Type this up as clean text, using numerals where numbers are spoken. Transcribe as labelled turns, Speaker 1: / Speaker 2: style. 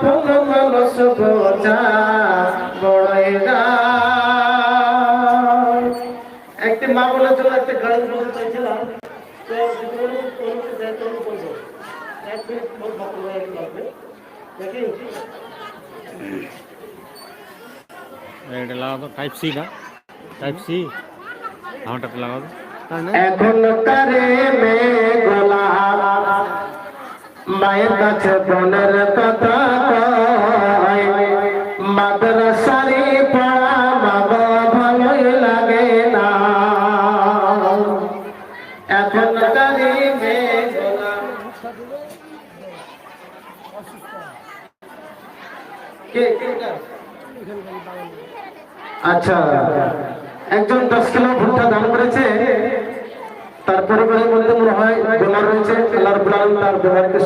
Speaker 1: আপন মানুষ বোঝা বড়ই দায়। একটি মা বলার জন্য একটা গান বলতে চাইছিলাম, তো এক মিনিট লাগবে দেখি।
Speaker 2: এটা লাগাও তো, টাইপ সি না, টাইপ সি আমারটা লাগাও তো।
Speaker 1: এখন তারে মে গলা মায়ের কাছে বোনের কথা কয়, মাদ্রাসারি পড়া বাবা ভালোই লাগে না। এখন তারে মে গলা আচ্ছা, একজন 10 কিলো ভুট্টা দান করেছে, তার পরিবারের মধ্যে মনে হয় বেমার রয়েছে। আল্লাহ রাব্বুল আলামিন তার বেমারকে